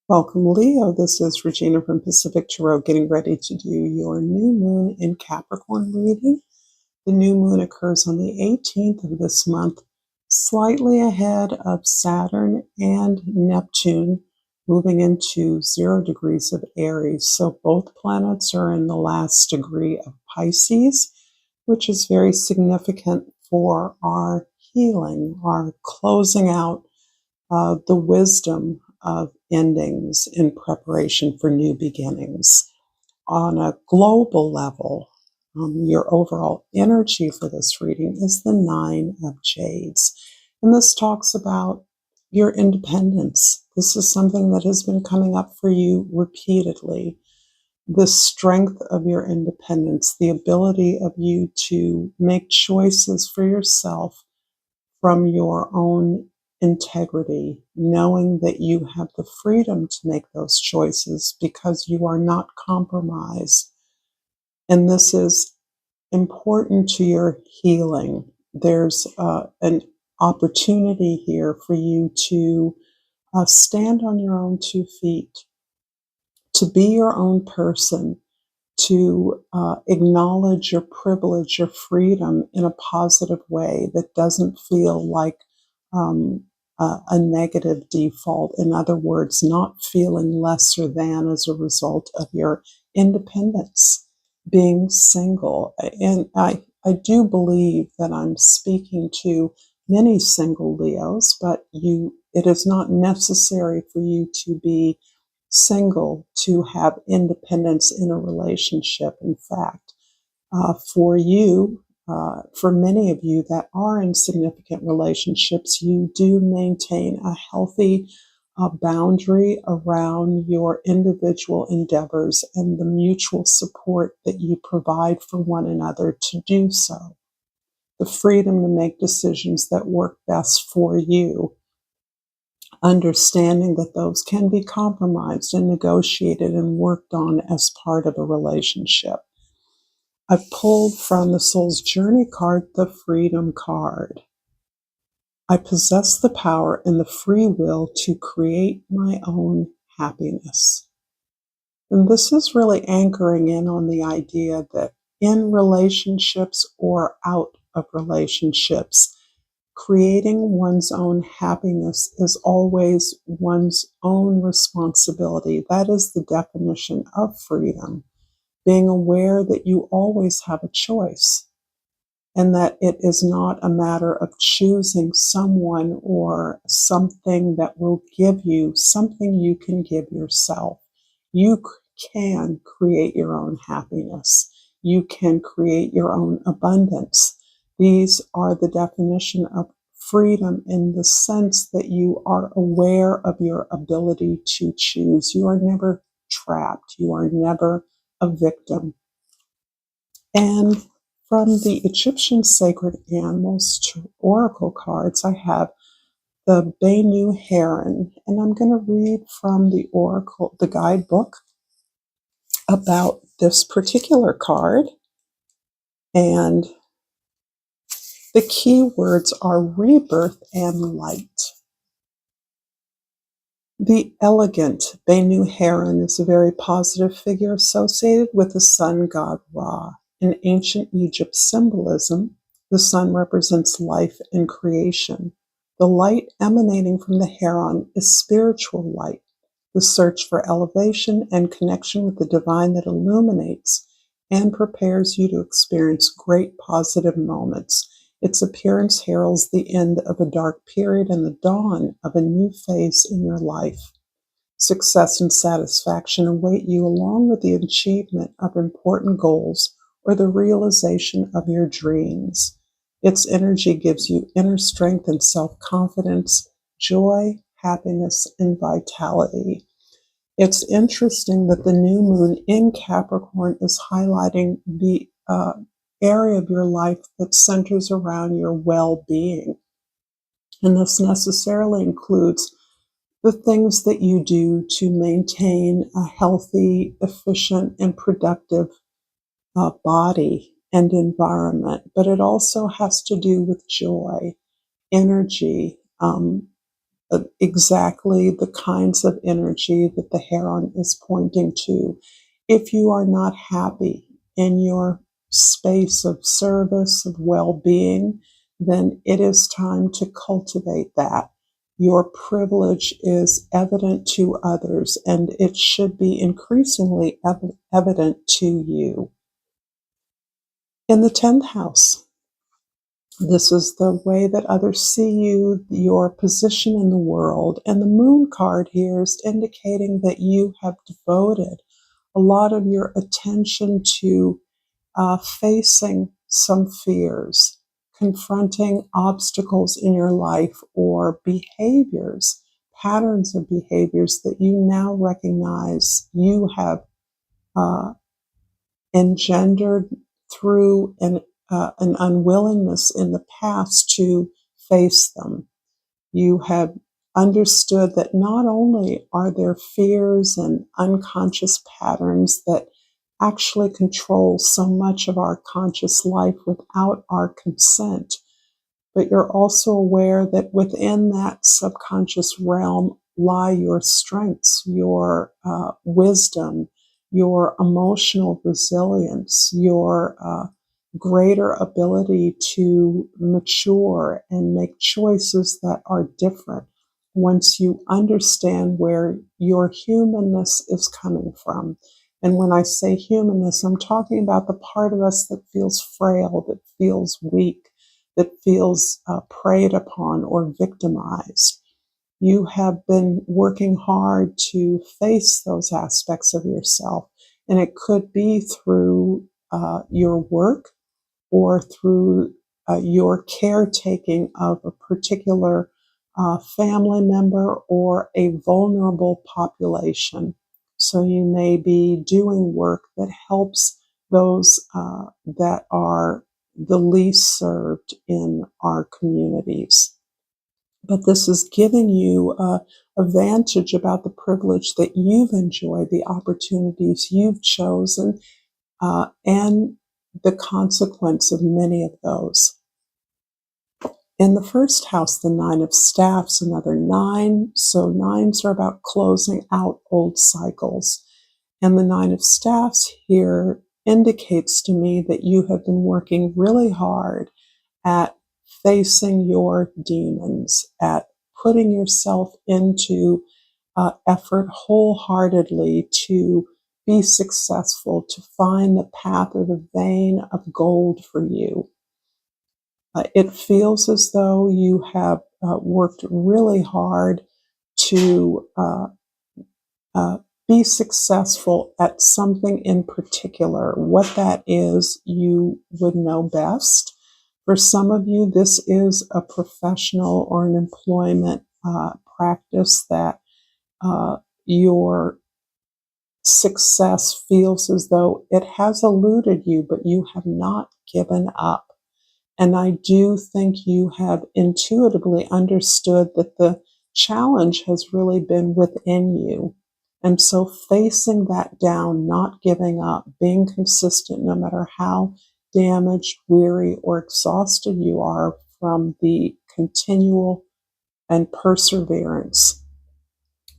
Welcome, Leo. This is Regina from Pacific Tarot getting ready to do your new moon in Capricorn reading. The new moon occurs on the 18th of this month, slightly ahead of Saturn and Neptune, moving into 0 degrees of Aries. So both planets are in the last degree of Pisces, which is very significant for our healing, our closing out the wisdom of endings in preparation for new beginnings. On a global level, your overall energy for this reading is the Nine of Jades. And this talks about your independence. This is something that has been coming up for you repeatedly. The strength of your independence, the ability of you to make choices for yourself from your own integrity, knowing that you have the freedom to make those choices because you are not compromised. And this is important to your healing. There's an opportunity here for you to stand on your own 2 feet, to be your own person, to acknowledge your privilege, your freedom in a positive way that doesn't feel like a negative default. In other words, not feeling lesser than as a result of your independence, being single. And I do believe that I'm speaking to many single Leos, but it is not necessary for you to be single to have independence in a relationship. In fact, for you, for many of you that are in significant relationships, you do maintain a healthy boundary around your individual endeavors and the mutual support that you provide for one another to do so. The freedom to make decisions that work best for you, understanding that those can be compromised and negotiated and worked on as part of a relationship. I've pulled from the Soul's Journey card the Freedom card. I possess the power and the free will to create my own happiness. And this is really anchoring in on the idea that in relationships or out of relationships, creating one's own happiness is always one's own responsibility. That is the definition of freedom. Being aware that you always have a choice and that it is not a matter of choosing someone or something that will give you something you can give yourself. You can create your own happiness. You can create your own abundance. These are the definition of freedom in the sense that you are aware of your ability to choose. You are never trapped. You are never a victim. And from the Egyptian sacred animals to oracle cards, I have the Benu Heron, and I'm going to read from the oracle, the guidebook, about this particular card. And the key words are rebirth and light. The elegant Benu Heron is a very positive figure associated with the sun god Ra. In ancient Egypt symbolism, the sun represents life and creation. The light emanating from the heron is spiritual light, the search for elevation and connection with the divine that illuminates and prepares you to experience great positive moments. Its appearance heralds the end of a dark period and the dawn of a new phase in your life. Success and satisfaction await you along with the achievement of important goals or the realization of your dreams. Its energy gives you inner strength and self-confidence, joy, happiness, and vitality. It's interesting that the new moon in Capricorn is highlighting the area of your life that centers around your well-being. And this necessarily includes the things that you do to maintain a healthy, efficient, and productive body and environment. But it also has to do with joy, energy, exactly the kinds of energy that the heron is pointing to. If you are not happy in your space of service, of well-being, then it is time to cultivate that. Your privilege is evident to others, and it should be increasingly evident to you. In the 10th house, this is the way that others see you, your position in the world. And the moon card here is indicating that you have devoted a lot of your attention to facing some fears, confronting obstacles in your life or behaviors, patterns of behaviors that you now recognize you have uh, engendered through an unwillingness in the past to face them. You have understood that not only are there fears and unconscious patterns that actually control so much of our conscious life without our consent, but you're also aware that within that subconscious realm lie your strengths, your wisdom, your emotional resilience, your greater ability to mature and make choices that are different once you understand where your humanness is coming from. And when I say humanness, I'm talking about the part of us that feels frail, that feels weak, that feels preyed upon or victimized. You have been working hard to face those aspects of yourself, and it could be through your work or through your caretaking of a particular family member or a vulnerable population. So you may be doing work that helps those that are the least served in our communities. But this is giving you a vantage about the privilege that you've enjoyed, the opportunities you've chosen, and the consequence of many of those. In the first house, the 9 of staffs, another 9. So 9s are about closing out old cycles. And the 9 of staffs here indicates to me that you have been working really hard at facing your demons, at putting yourself into effort wholeheartedly to be successful, to find the path or the vein of gold for you. It feels as though you have worked really hard to be successful at something in particular. What that is, you would know best. For some of you, this is a professional or an employment practice that your success feels as though it has eluded you, but you have not given up. And I do think you have intuitively understood that the challenge has really been within you. And so facing that down, not giving up, being consistent, no matter how damaged, weary, or exhausted you are from the continual and perseverance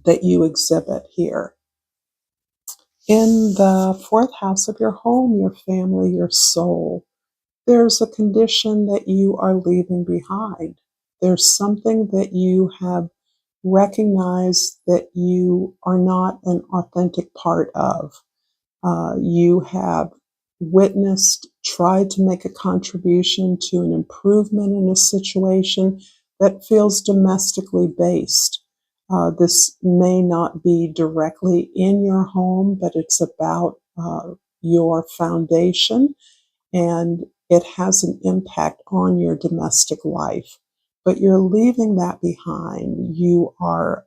that you exhibit here. In the 4th house of your home, your family, your soul, there's a condition that you are leaving behind. There's something that you have recognized that you are not an authentic part of. You have witnessed, tried to make a contribution to an improvement in a situation that feels domestically based. This may not be directly in your home, but it's about your foundation, and it has an impact on your domestic life. But you're leaving that behind. You are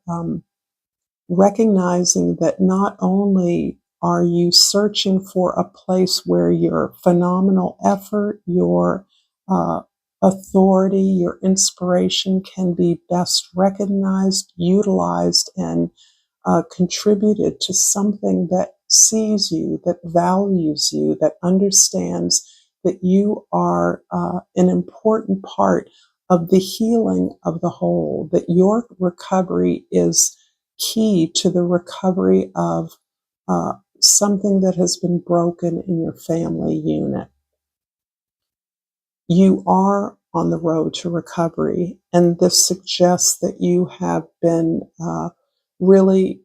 recognizing that not only are you searching for a place where your phenomenal effort, your authority, your inspiration can be best recognized, utilized, and contributed to something that sees you, that values you, that understands that you are an important part of the healing of the whole, that your recovery is key to the recovery of something that has been broken in your family unit. You are on the road to recovery, and this suggests that you have been really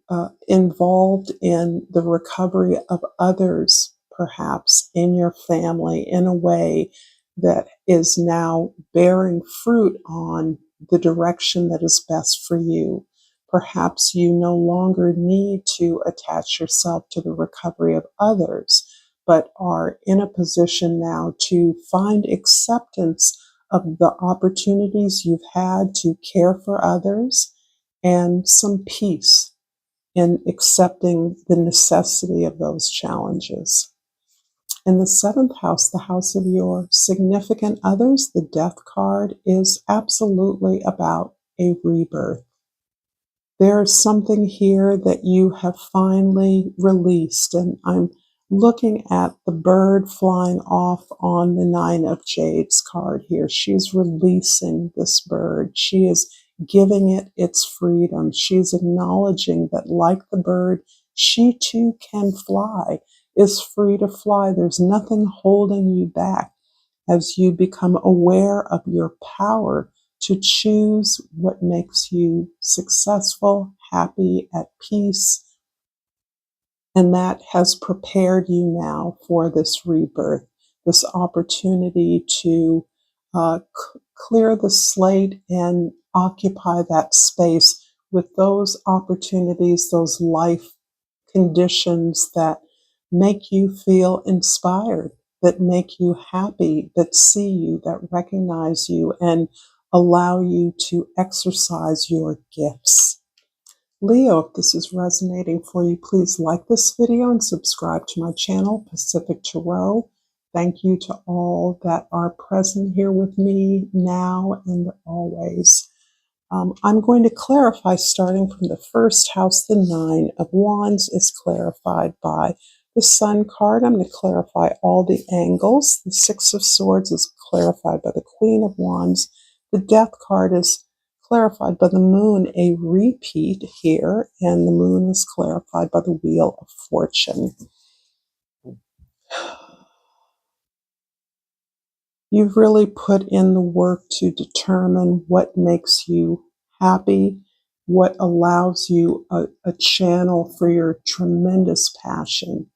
involved in the recovery of others, perhaps in your family, in a way that is now bearing fruit on the direction that is best for you. Perhaps you no longer need to attach yourself to the recovery of others, but are in a position now to find acceptance of the opportunities you've had to care for others and some peace in accepting the necessity of those challenges. In the seventh house, the house of your significant others, the death card is absolutely about a rebirth. There is something here that you have finally released, and I'm looking at the bird flying off on the Nine of Jades card here. She's releasing this bird. She is giving it its freedom. She's acknowledging that, like the bird, she too can fly, is free to fly. There's nothing holding you back as you become aware of your power to choose what makes you successful, happy, at peace. And that has prepared you now for this rebirth, this opportunity to clear the slate and occupy that space with those opportunities, those life conditions that make you feel inspired, that make you happy, that see you, that recognize you, and allow you to exercise your gifts. Leo, if this is resonating for you, please like this video and subscribe to my channel, Pacific Tarot. Thank you to all that are present here with me now and always. I'm going to clarify, starting from the first house. The Nine of Wands is clarified by the Sun card. I'm going to clarify all the angles. The Six of Swords is clarified by the Queen of Wands. The Death card is clarified by the Moon, a repeat here, and the Moon is clarified by the Wheel of Fortune. You've really put in the work to determine what makes you happy, what allows you a channel for your tremendous passion,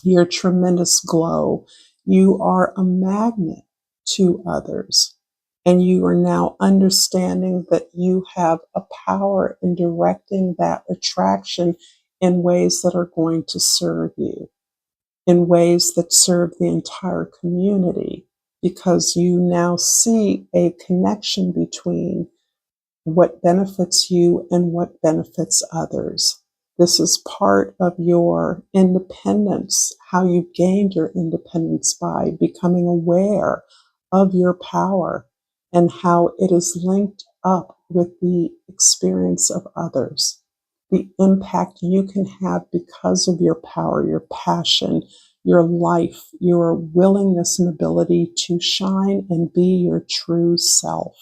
your tremendous glow. You are a magnet to others, and you are now understanding that you have a power in directing that attraction in ways that are going to serve you, in ways that serve the entire community, because you now see a connection between what benefits you and what benefits others. This is part of your independence, how you gained your independence by becoming aware of your power and how it is linked up with the experience of others, the impact you can have because of your power, your passion, your life, your willingness and ability to shine and be your true self.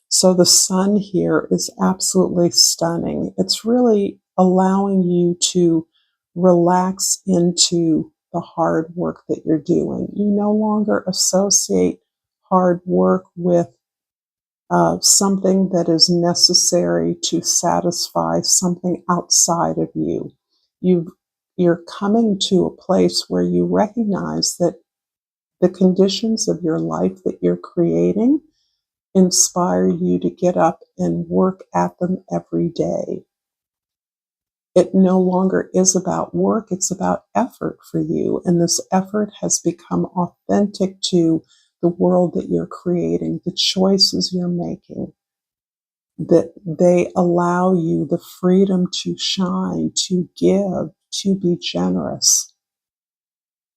So the Sun here is absolutely stunning. It's really allowing you to relax into the hard work that you're doing. You no longer associate hard work with something that is necessary to satisfy something outside of you. You're coming to a place where you recognize that the conditions of your life that you're creating inspire you to get up and work at them every day. It no longer is about work, it's about effort for you. And this effort has become authentic to the world that you're creating, the choices you're making, that they allow you the freedom to shine, to give, to be generous.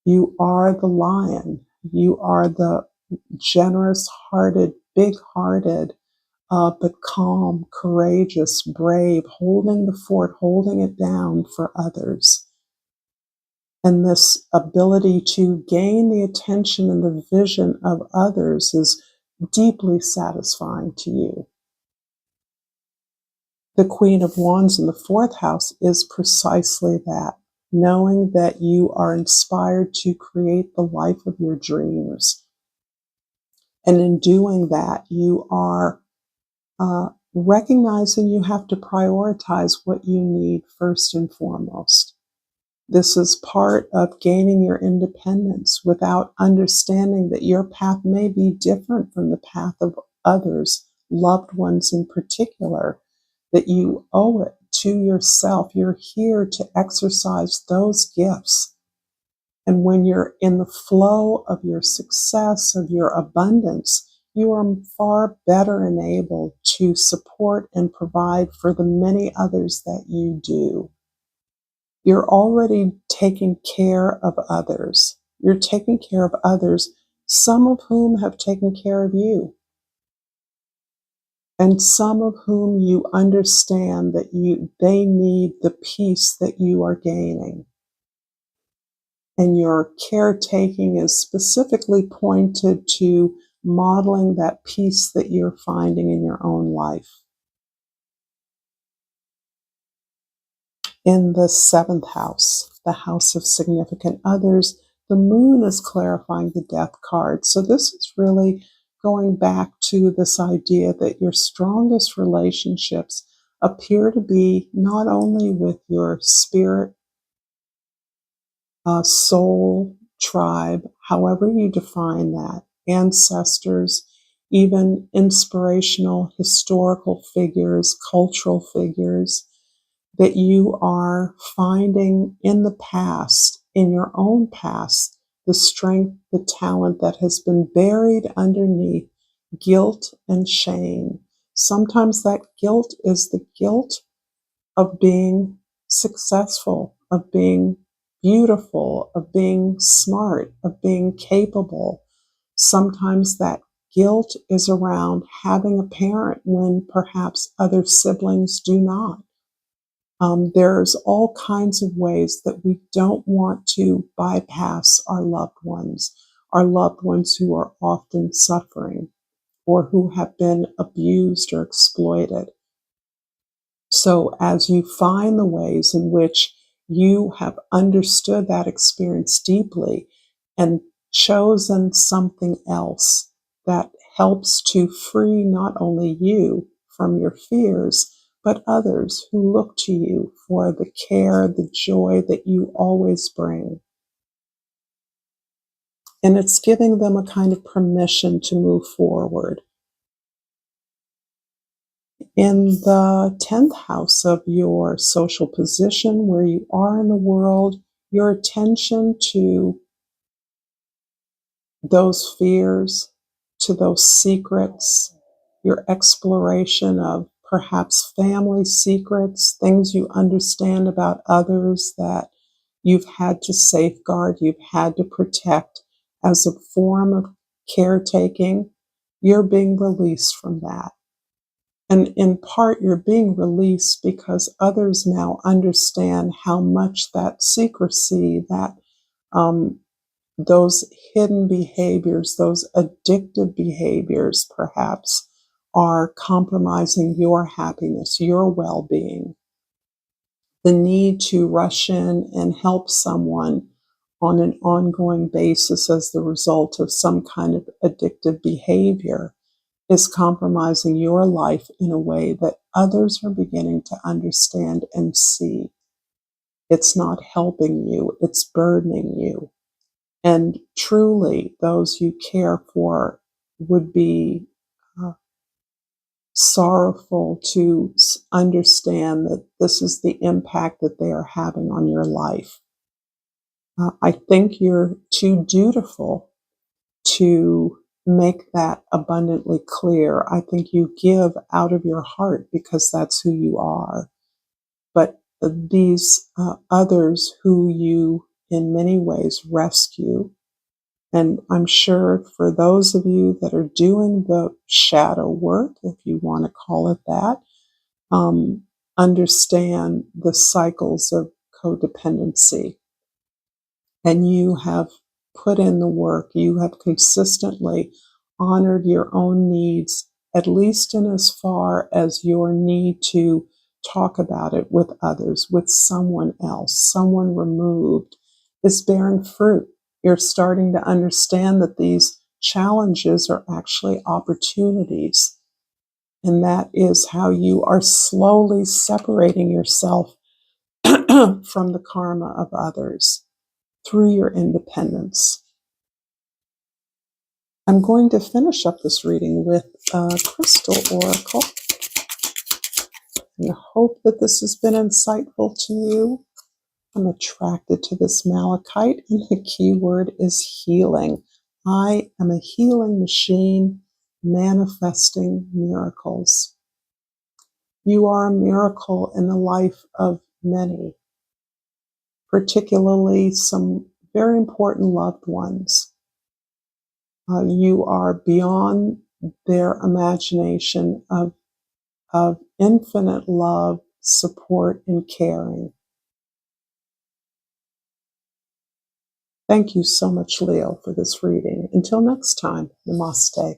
You are the lion. You are the generous-hearted, big-hearted, but calm, courageous, brave, holding the fort, holding it down for others. And this ability to gain the attention and the vision of others is deeply satisfying to you. The Queen of Wands in the fourth house is precisely that, knowing that you are inspired to create the life of your dreams. And in doing that, you are recognizing you have to prioritize what you need first and foremost. This is part of gaining your independence without understanding that your path may be different from the path of others, loved ones in particular, that you owe it to yourself. You're here to exercise those gifts. And when you're in the flow of your success, of your abundance, you are far better enabled to support and provide for the many others that you do. You're already taking care of others. You're taking care of others, some of whom have taken care of you, and some of whom you understand that they need the peace that you are gaining. And your caretaking is specifically pointed to modeling that peace that you're finding in your own life. In the seventh house, the house of significant others, the moon is clarifying the death card. So this is really going back to this idea that your strongest relationships appear to be not only with your spirit, soul, tribe, however you define that, ancestors, even inspirational historical figures, cultural figures, that you are finding in the past, in your own past, the strength, the talent that has been buried underneath guilt and shame. Sometimes that guilt is the guilt of being successful, of being beautiful, of being smart, of being capable. Sometimes that guilt is around having a parent when perhaps other siblings do not. There's all kinds of ways that we don't want to bypass our loved ones who are often suffering or who have been abused or exploited. So as you find the ways in which you have understood that experience deeply and chosen something else that helps to free not only you from your fears, but others who look to you for the care, the joy that you always bring. And it's giving them a kind of permission to move forward. In the 10th house of your social position, where you are in the world, your attention to those fears, to those secrets, your exploration of perhaps family secrets, things you understand about others that you've had to safeguard, you've had to protect as a form of caretaking, you're being released from that. And in part, you're being released because others now understand how much that secrecy, that those hidden behaviors, those addictive behaviors, perhaps, are compromising your happiness, your well-being. The need to rush in and help someone on an ongoing basis as the result of some kind of addictive behavior is compromising your life in a way that others are beginning to understand and see. It's not helping you, it's burdening you. And truly, those you care for would be sorrowful to understand that this is the impact that they are having on your life. I think you're too dutiful to make that abundantly clear. I think you give out of your heart because that's who you are. But these others who you in many ways rescue, and I'm sure for those of you that are doing the shadow work, if you want to call it that, understand the cycles of codependency. And you have put in the work, you have consistently honored your own needs, at least in as far as your need to talk about it with others, with someone else, someone removed, is bearing fruit. You're starting to understand that these challenges are actually opportunities. And that is how you are slowly separating yourself from the karma of others through your independence. I'm going to finish up this reading with a crystal oracle. And I hope that this has been insightful to you. I'm attracted to this malachite, and the key word is healing. I am a healing machine manifesting miracles. You are a miracle in the life of many, particularly some very important loved ones. You are beyond their imagination of infinite love, support, and caring. Thank you so much, Leo, for this reading. Until next time, namaste.